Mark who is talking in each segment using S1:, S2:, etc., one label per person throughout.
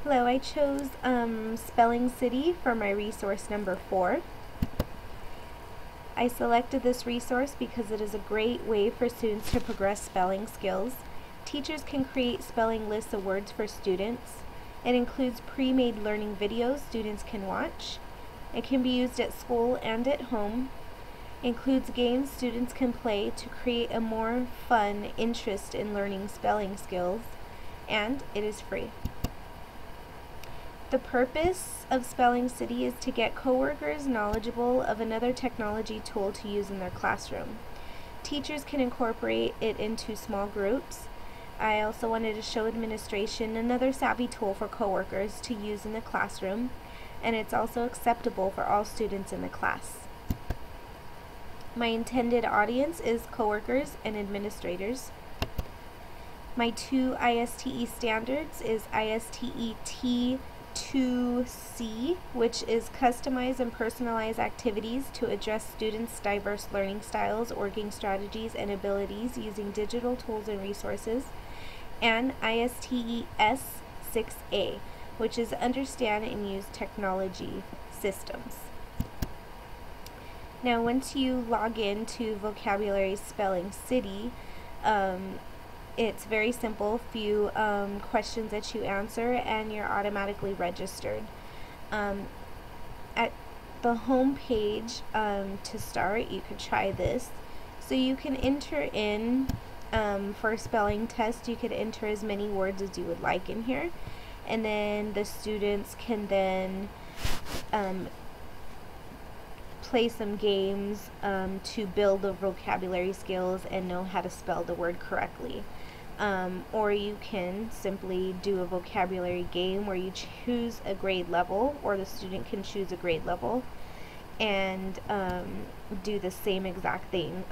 S1: Hello, I chose Spelling City for my resource number 4. I selected this resource because it is a great way for students to progress spelling skills. Teachers can create spelling lists of words for students. It includes pre-made learning videos students can watch. It can be used at school and at home. It includes games students can play to create a more fun interest in learning spelling skills. And it is free. The purpose of Spelling City is to get coworkers knowledgeable of another technology tool to use in their classroom. Teachers can incorporate it into small groups. I also wanted to show administration another savvy tool for coworkers to use in the classroom, and it's also acceptable for all students in the class. My intended audience is coworkers and administrators. My 2 ISTE standards is ISTE T2C, which is customize and personalize activities to address students' diverse learning styles, working strategies, and abilities using digital tools and resources, and ISTE S6A, which is understand and use technology systems. Now, once you log into Vocabulary Spelling City, it's very simple, few questions that you answer, and you're automatically registered. At the home page, to start, you could try this. So you can enter in, for a spelling test, you could enter as many words as you would like in here, and then the students can then play some games to build the vocabulary skills and know how to spell the word correctly. Or you can simply do a vocabulary game where you choose a grade level, or the student can choose a grade level and do the same exact thing.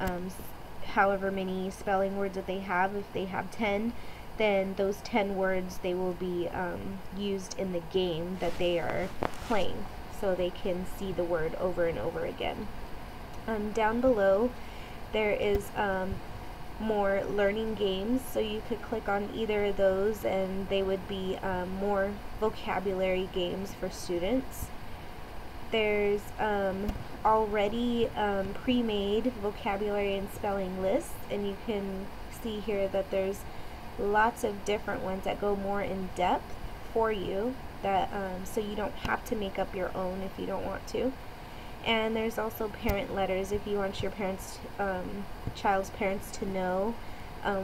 S1: However many spelling words that they have, if they have 10, then those 10 words, they will be used in the game that they are playing, so they can see the word over and over again. Down below there is more learning games, so you could click on either of those and they would be more vocabulary games for students. There's already pre-made vocabulary and spelling lists, and you can see here that there's lots of different ones that go more in depth for you, that so you don't have to make up your own if you don't want to. And there's also parent letters if you want your parents, child's parents, to know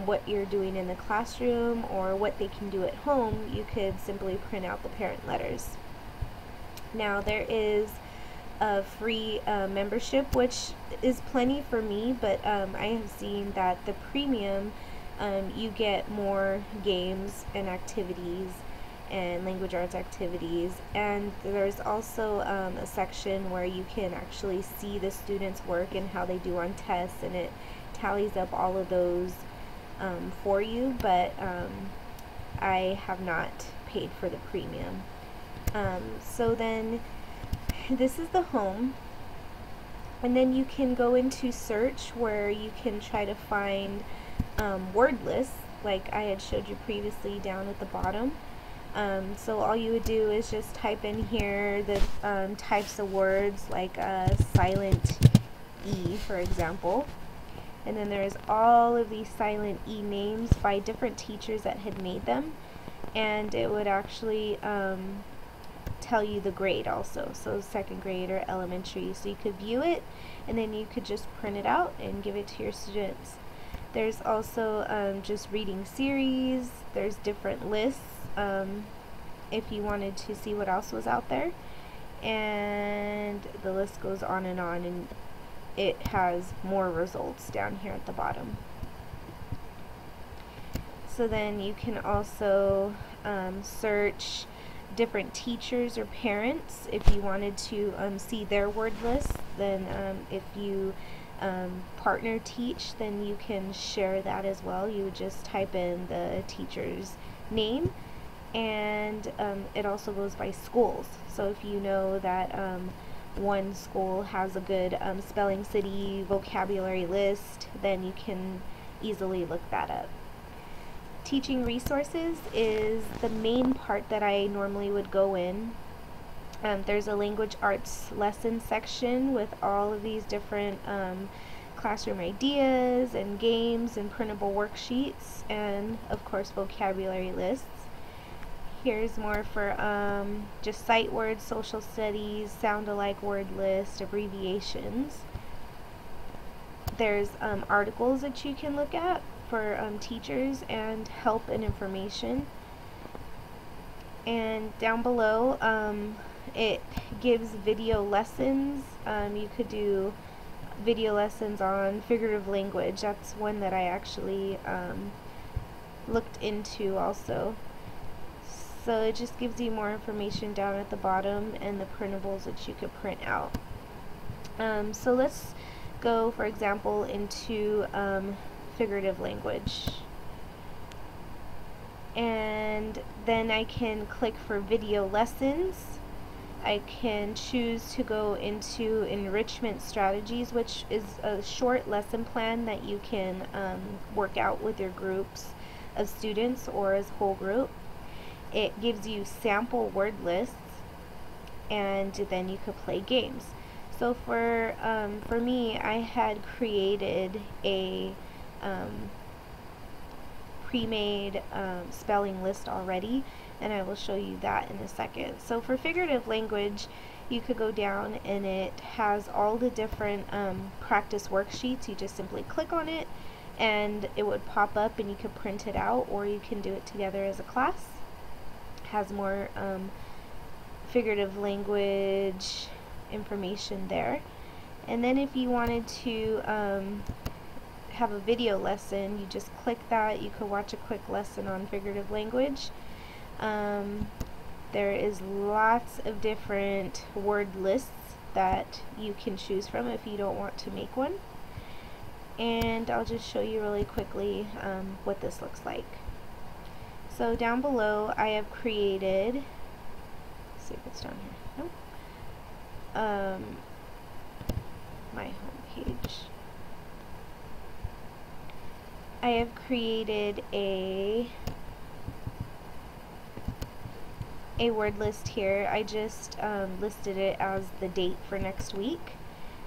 S1: what you're doing in the classroom or what they can do at home. You could simply print out the parent letters. Now, there is a free membership, which is plenty for me, but I have seen that the premium, you get more games and activities and language arts activities, and there's also a section where you can actually see the students' work and how they do on tests, and it tallies up all of those for you, but I have not paid for the premium. So then this is the home, and then you can go into search where you can try to find word lists like I had showed you previously down at the bottom. So all you would do is just type in here the types of words, like silent E, for example, and then there's all of these silent E names by different teachers that had made them, and it would actually tell you the grade also, so second grade or elementary, so you could view it and then you could just print it out and give it to your students. There's also just reading series, there's different lists if you wanted to see what else was out there, and the list goes on, and it has more results down here at the bottom. So then you can also search different teachers or parents if you wanted to see their word list. Then if you partner teach, then you can share that as well. You would just type in the teacher's name, and it also goes by schools. So if you know that one school has a good Spelling City vocabulary list, then you can easily look that up. Teaching resources is the main part that I normally would go in. There's a language arts lesson section with all of these different classroom ideas and games and printable worksheets, and of course vocabulary lists. Here's more for just sight words, social studies, sound-alike word list, abbreviations. There's articles that you can look at for teachers and help and information. And down below it gives video lessons. You could do video lessons on figurative language. That's one that I actually looked into also. So it just gives you more information down at the bottom and the printables that you could print out. So let's go, for example, into figurative language. And then I can click for video lessons. I can choose to go into Enrichment Strategies, which is a short lesson plan that you can work out with your groups of students or as a whole group. It gives you sample word lists, and then you could play games. So for me, I had created a pre-made spelling list already, and I will show you that in a second. So for figurative language, you could go down and it has all the different practice worksheets. You just simply click on it and it would pop up and you could print it out, or you can do it together as a class. It has more figurative language information there. And then if you wanted to have a video lesson, you just click that. You could watch a quick lesson on figurative language. There is lots of different word lists that you can choose from if you don't want to make one. And I'll just show you really quickly what this looks like. So down below I have created, let's see if it's down here. Nope. My home page. I have created a word list here. I just listed it as the date for next week,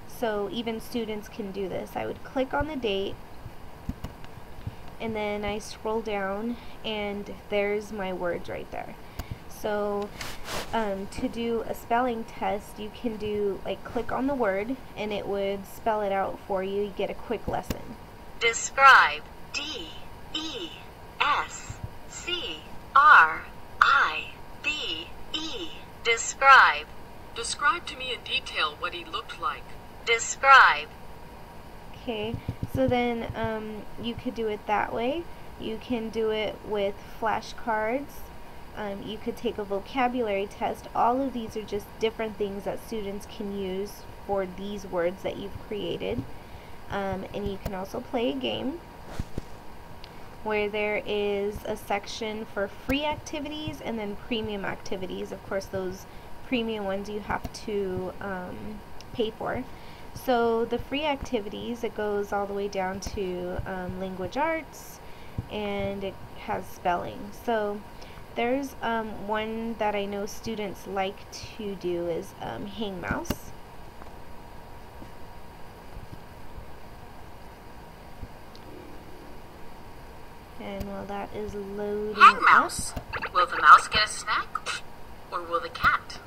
S1: so even students can do this. I would click on the date and then I scroll down and there's my words right there. So to do a spelling test, you can do click on the word and it would spell it out for you. You get a quick lesson.
S2: Describe. D-E-S-C-R-I-B-E. Describe.
S3: Describe to me in detail what he looked like.
S2: Describe.
S1: Okay, so then you could do it that way. You can do it with flashcards. You could take a vocabulary test. All of these are just different things that students can use for these words that you've created. And you can also play a game where there is a section for free activities and then premium activities. Of course, those premium ones you have to pay for. So the free activities, it goes all the way down to language arts, and it has spelling. So there's one that I know students like to do is hang mouse. And while that is loading
S3: Hang mouse. Will the mouse get a snack? Or will the cat?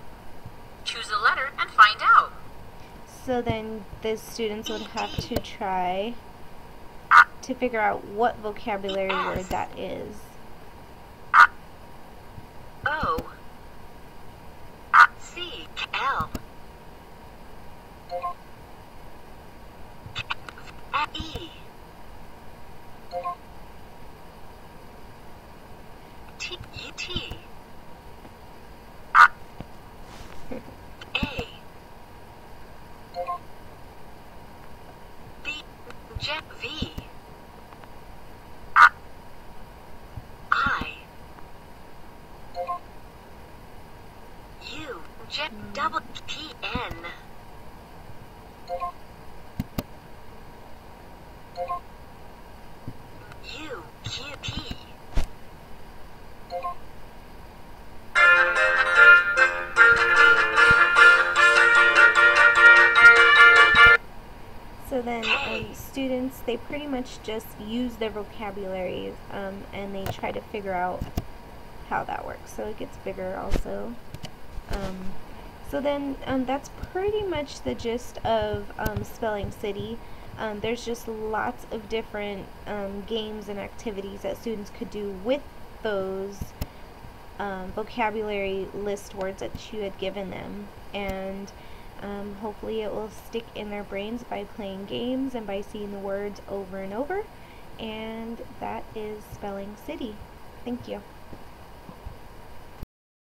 S3: Choose a letter and find out.
S1: So then the students would have to try to figure out what vocabulary word that is.
S2: O C L E T T A B J V I U J double T N U Q P
S1: students, they pretty much just use their vocabulary and they try to figure out how that works. So it gets bigger also. So then that's pretty much the gist of Spelling City. There's just lots of different games and activities that students could do with those vocabulary list words that you had given them, and hopefully it will stick in their brains by playing games and by seeing the words over and over. And that is Spelling City. Thank you.